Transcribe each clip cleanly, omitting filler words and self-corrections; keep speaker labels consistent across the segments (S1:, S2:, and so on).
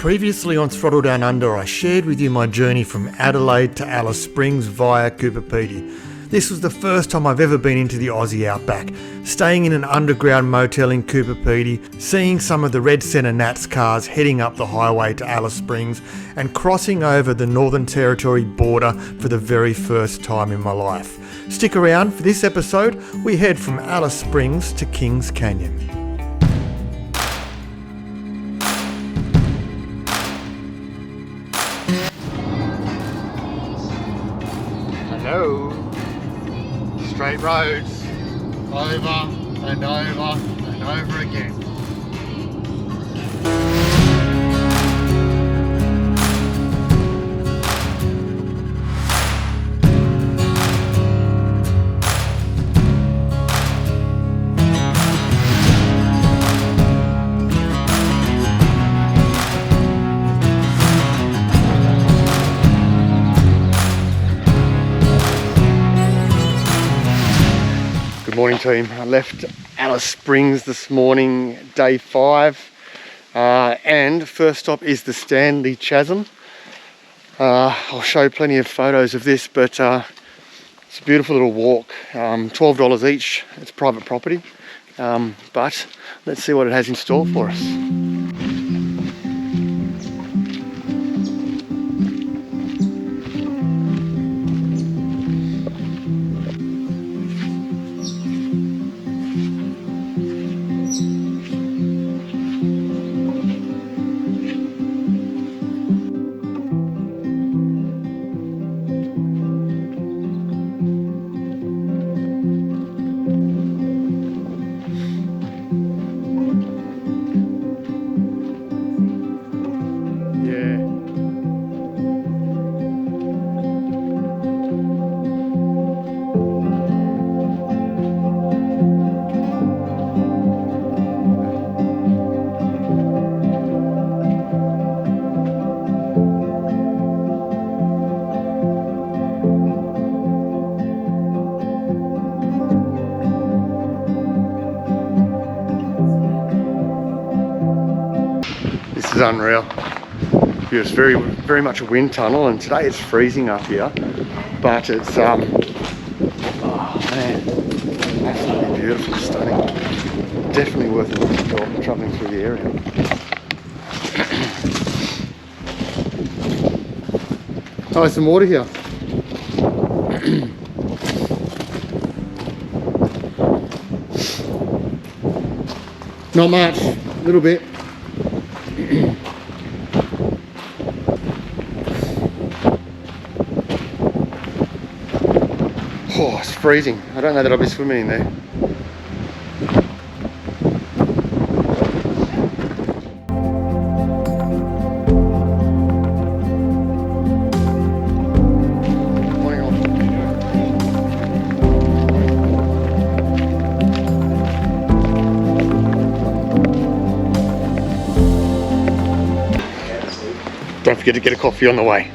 S1: Previously on Throttle Down Under, I shared with you my journey from Adelaide to Alice Springs via Cooper Pedy. This was the first time I've ever been into the Aussie outback, staying in an underground motel in Cooper Pedy, seeing some of the Red Centre Nats cars heading up the highway to Alice Springs, and crossing over the Northern Territory border for the very first time in my life. Stick around for this episode. We head from Alice Springs to Kings Canyon. Hello. Straight roads, over and over and over again. Good morning team. I left Alice Springs this morning, day 5, and first stop is the Standley Chasm. I'll show plenty of photos of this, but it's a beautiful little walk. $12 each. It's private property, but let's see what it has in store for us. This is unreal. It's very much a wind tunnel, and today it's freezing up here, but it's oh man, absolutely beautiful, stunning. Definitely worth a look if you're travelling through the area. Oh, there's some water here. Not much, a little bit. Oh, it's freezing. I don't know that I'll be swimming in there. Don't forget to get a coffee on the way.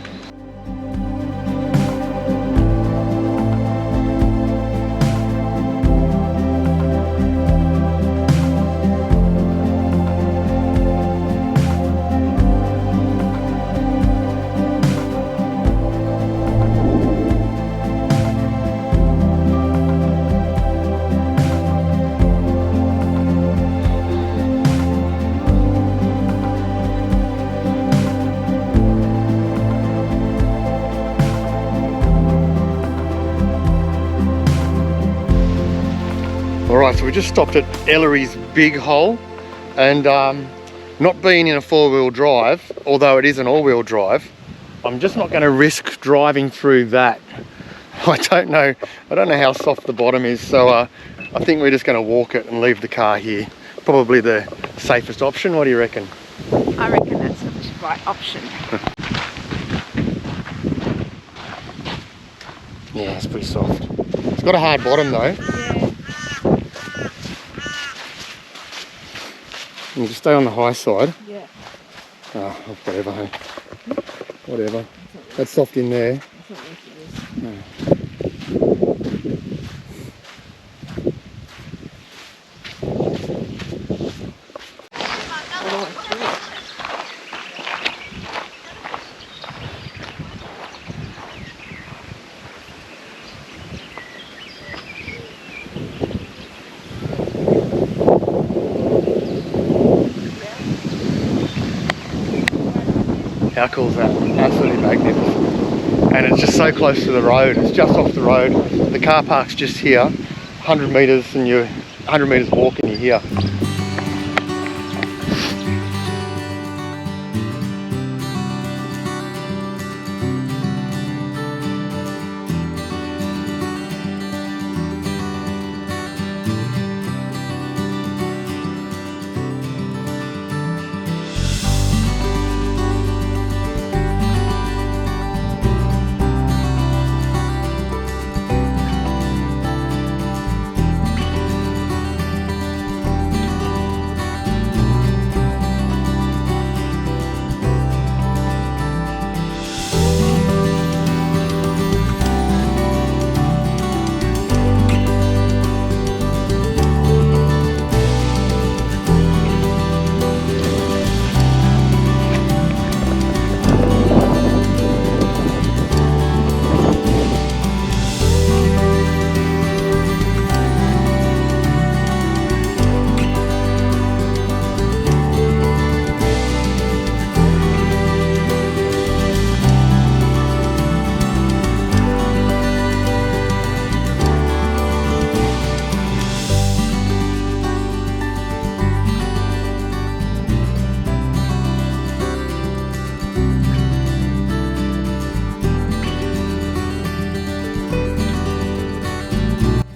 S1: Alright, so we just stopped at Ellery's Big Hole, and not being in a 4-wheel drive, although it is an all-wheel drive, I'm just not going to risk driving through that. I don't know how soft the bottom is, so I think we're just going to walk it and leave the car here. Probably the safest option. What do you reckon?
S2: I reckon that's the right option.
S1: Yeah, it's pretty soft. It's got a hard bottom though.
S2: Yeah.
S1: You just stay on the high side.
S2: Yeah.
S1: Oh, whatever, hey. Whatever. That's soft in there.
S2: That's not worth it.
S1: No. How cool is that? Absolutely magnificent. And it's just so close to the road. It's just off the road. The car park's just here, 100 metres, and you're 100 metres walk and you're here.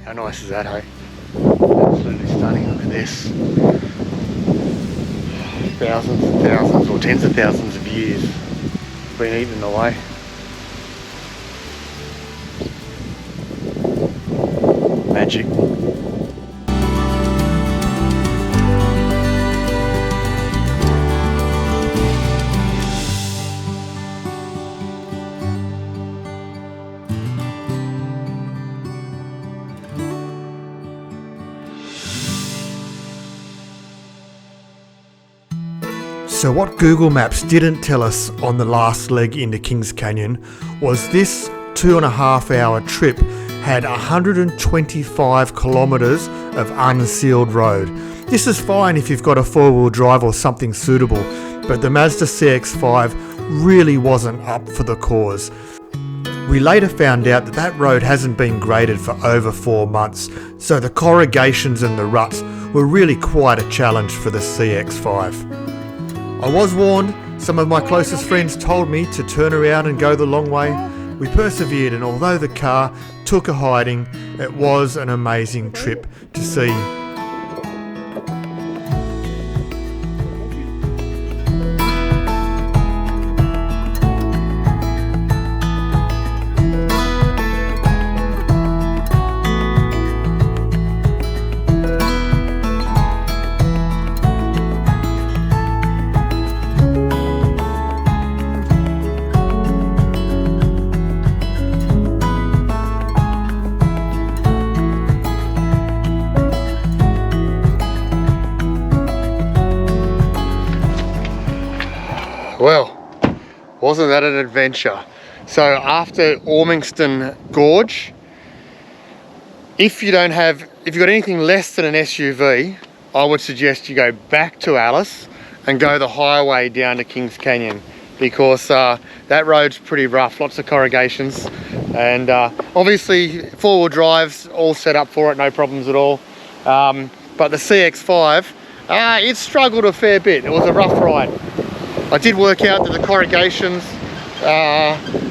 S1: How nice is that, hey? Absolutely stunning. Look at this. Thousands and thousands, or tens of thousands of years been eaten away. Magic. So what Google Maps didn't tell us on the last leg into Kings Canyon was this 2.5 hour trip had 125 kilometres of unsealed road. This is fine if you've got a 4-wheel drive or something suitable, but the Mazda CX-5 really wasn't up for the cause. We later found out that that road hasn't been graded for over 4 months, so the corrugations and the ruts were really quite a challenge for the CX-5. I was warned. Some of my closest friends told me to turn around and go the long way. We persevered, and although the car took a hiding, it was an amazing trip to see. Well, wasn't that an adventure? So after Ormiston Gorge, if you've got anything less than an SUV, I would suggest you go back to Alice and go the highway down to Kings Canyon, because that road's pretty rough, lots of corrugations, and obviously 4-wheel drives all set up for it, no problems at all. But the CX-5, it struggled a fair bit. It was a rough ride. I did work out that the corrugations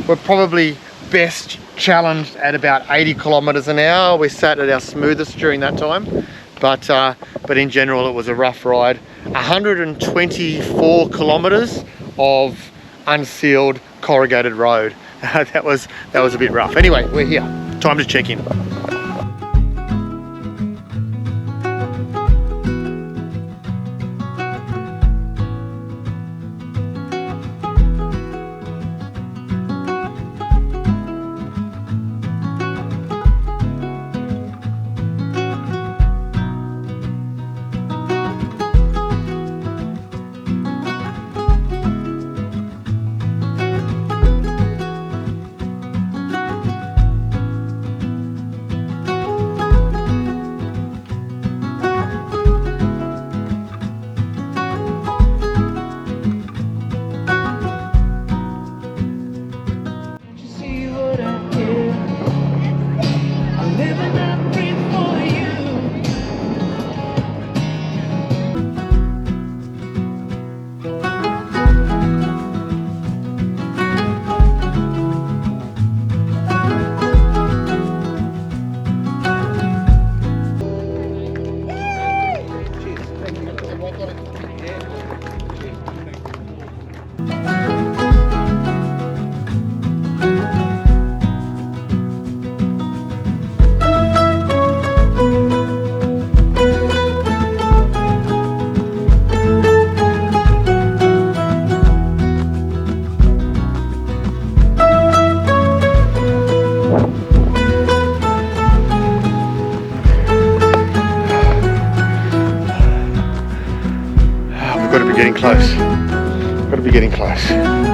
S1: were probably best challenged at about 80 kilometres an hour. We sat at our smoothest during that time, but in general it was a rough ride. 124 kilometres of unsealed corrugated road. that was a bit rough. Anyway, we're here. Time to check in. getting close. Got to be getting close.